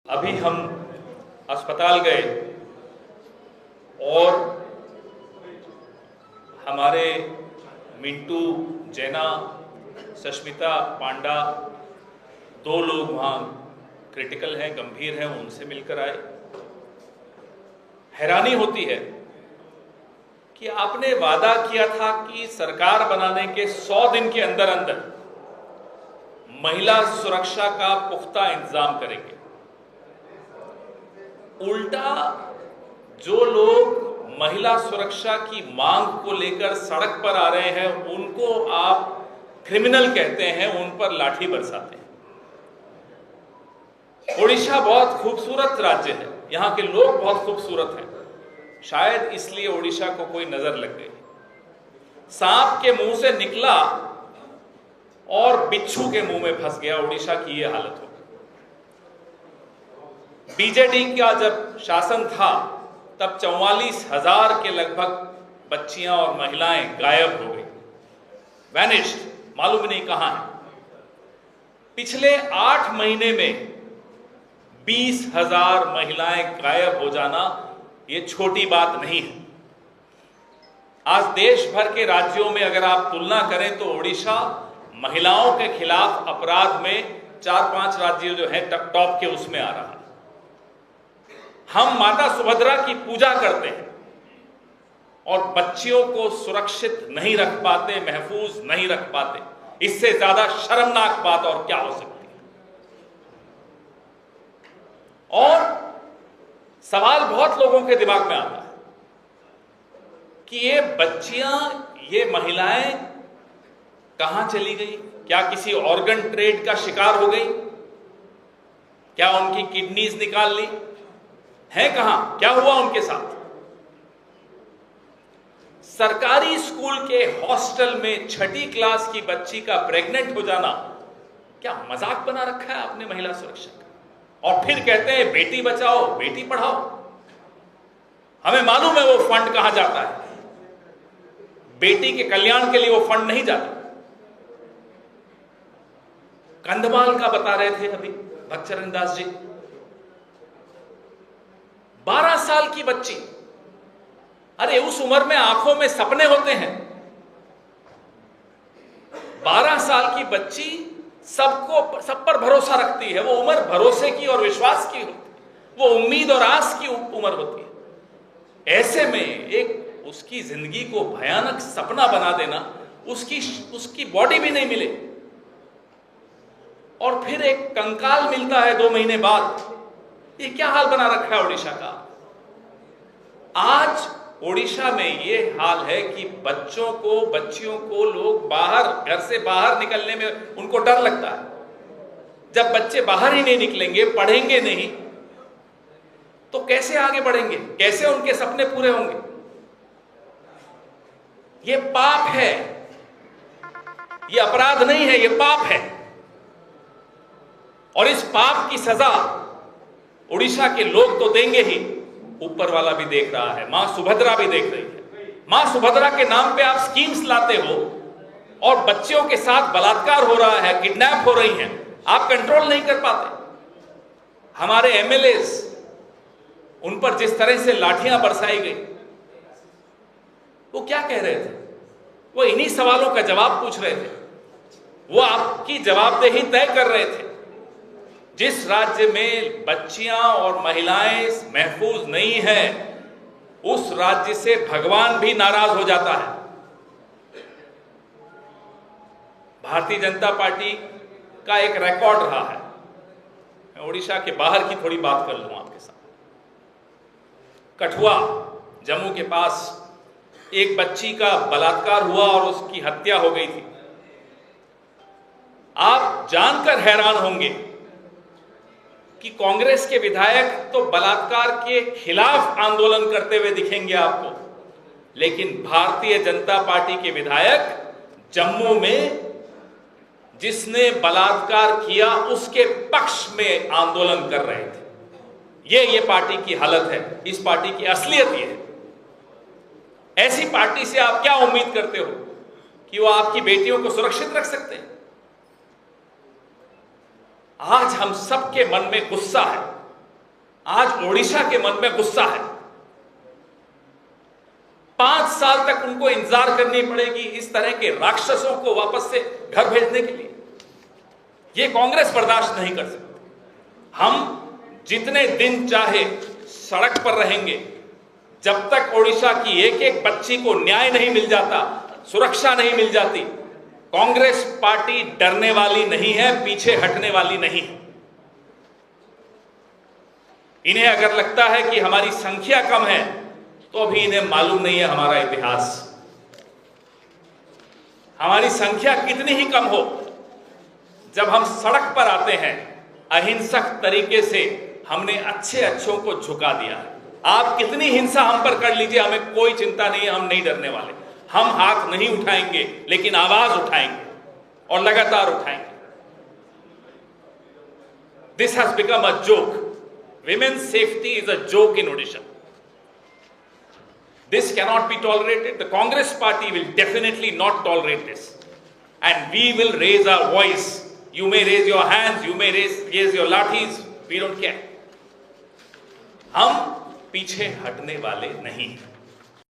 अभी हम अस्पताल गए और हमारे मिंटू जैना, सष्मिता पांडा, 2 लोग वहाँ क्रिटिकल हैं, गंभीर हैं, उनसे मिलकर आए। हैरानी होती है कि आपने वादा किया था कि सरकार बनाने के 100 दिन के अंदर अंदर महिला सुरक्षा का पुख्ता इंतजाम करेंगे। उल्टा जो लोग महिला सुरक्षा की मांग को लेकर सड़क पर आ रहे हैं उनको आप क्रिमिनल कहते हैं, उन पर लाठी बरसाते हैं। ओडिशा बहुत खूबसूरत राज्य है, यहां के लोग बहुत खूबसूरत हैं, शायद इसलिए ओडिशा को कोई नजर लग गई। सांप के मुंह से निकला और बिच्छू के मुंह में फंस गया, ओडिशा की यह हालत हो। बीजेडी का जब शासन था तब 44,000 के लगभग बच्चियां और महिलाएं गायब हो गई, वैनिश्ड, मालूम नहीं कहां है। पिछले 8 महीने में 20,000 महिलाएं गायब हो जाना ये छोटी बात नहीं है। आज देश भर के राज्यों में अगर आप तुलना करें तो ओडिशा महिलाओं के खिलाफ अपराध में 4-5 राज्य जो हैं टॉप के उसमें आ रहा है। हम माता सुभद्रा की पूजा करते हैं और बच्चियों को सुरक्षित नहीं रख पाते, महफूज नहीं रख पाते। इससे ज्यादा शर्मनाक बात और क्या हो सकती है। और सवाल बहुत लोगों के दिमाग में आता है कि ये बच्चियां, ये महिलाएं कहां चली गई? क्या किसी ऑर्गन ट्रेड का शिकार हो गई? क्या उनकी किडनीज निकाल ली? हैं कहां? क्या हुआ उनके साथ? सरकारी स्कूल के हॉस्टल में 6ठी क्लास की बच्ची का प्रेग्नेंट हो जाना क्या मजाक बना रखा है आपने महिला सुरक्षा का? और फिर कहते हैं बेटी बचाओ बेटी पढ़ाओ। हमें मालूम है वो फंड कहां जाता है। बेटी के कल्याण के लिए वो फंड नहीं जाता। कंधमाल का बता रहे थे अभी भक्तचरण दास जी, 12 साल की बच्ची। अरे उस उम्र में आंखों में सपने होते हैं। 12 साल की बच्ची सब पर भरोसा रखती है। वो उम्र भरोसे की और विश्वास की होती है, वो उम्मीद और आस की उम्र होती है। ऐसे में एक उसकी जिंदगी को भयानक सपना बना देना, उसकी बॉडी भी नहीं मिले और फिर एक कंकाल मिलता है 2 महीने बाद। ये क्या हाल बना रखा है ओडिशा का? आज ओडिशा में ये हाल है कि बच्चियों को लोग घर से बाहर निकलने में उनको डर लगता है। जब बच्चे बाहर ही नहीं निकलेंगे, पढ़ेंगे नहीं, तो कैसे आगे बढ़ेंगे? कैसे उनके सपने पूरे होंगे? ये पाप है, ये अपराध नहीं है, ये पाप है। और इस पाप की सजा ओडिशा के लोग तो देंगे ही, ऊपर वाला भी देख रहा है, मां सुभद्रा भी देख रही है। मां सुभद्रा के नाम पे आप स्कीम्स लाते हो और बच्चियों के साथ बलात्कार हो रहा है, किडनैप हो रही हैं, आप कंट्रोल नहीं कर पाते। हमारे एमएलएस, उन पर जिस तरह से लाठियां बरसाई गई, वो क्या कह रहे थे? वो इन्हीं सवालों का जवाब पूछ रहे थे। वो आपकी जवाबदेही तय कर रहे थे। जिस राज्य में बच्चियां और महिलाएं महफूज नहीं हैं, उस राज्य से भगवान भी नाराज हो जाता है। भारतीय जनता पार्टी का एक रिकॉर्ड रहा है। मैं ओडिशा के बाहर की थोड़ी बात कर लूं आपके साथ। कठुआ, जम्मू के पास एक बच्ची का बलात्कार हुआ और उसकी हत्या हो गई थी। आप जानकर हैरान होंगे कि कांग्रेस के विधायक तो बलात्कार के खिलाफ आंदोलन करते हुए दिखेंगे आपको, लेकिन भारतीय जनता पार्टी के विधायक जम्मू में जिसने बलात्कार किया उसके पक्ष में आंदोलन कर रहे थे। ये पार्टी की हालत है, इस पार्टी की असलियत ये है। ऐसी पार्टी से आप क्या उम्मीद करते हो कि वो आपकी बेटियों को सुरक्षित रख सकते हैं? आज हम सबके मन में गुस्सा है आज ओडिशा के मन में गुस्सा है। 5 साल तक उनको इंतजार करनी पड़ेगी इस तरह के राक्षसों को वापस से घर भेजने के लिए। ये कांग्रेस बर्दाश्त नहीं कर सकती। हम जितने दिन चाहे सड़क पर रहेंगे, जब तक ओडिशा की एक एक बच्ची को न्याय नहीं मिल जाता, सुरक्षा नहीं मिल जाती, कांग्रेस पार्टी डरने वाली नहीं है, पीछे हटने वाली नहीं है। इन्हें अगर लगता है कि हमारी संख्या कम है, तो अभी इन्हें मालूम नहीं है हमारा इतिहास। हमारी संख्या कितनी ही कम हो, जब हम सड़क पर आते हैं, अहिंसक तरीके से हमने अच्छे अच्छों को झुका दिया है। आप कितनी हिंसा हम पर कर लीजिए, हमें कोई चिंता नहीं है, हम नहीं डरने वाले। हम हाथ नहीं उठाएंगे, लेकिन आवाज उठाएंगे और लगातार उठाएंगे। This has become a joke. Women's safety is a joke in Odisha. This cannot be tolerated. The Congress party will definitely not tolerate this. And we will raise our voice. You may raise your hands, you may raise your lathis. We don't care. हम पीछे हटने वाले नहीं हैं।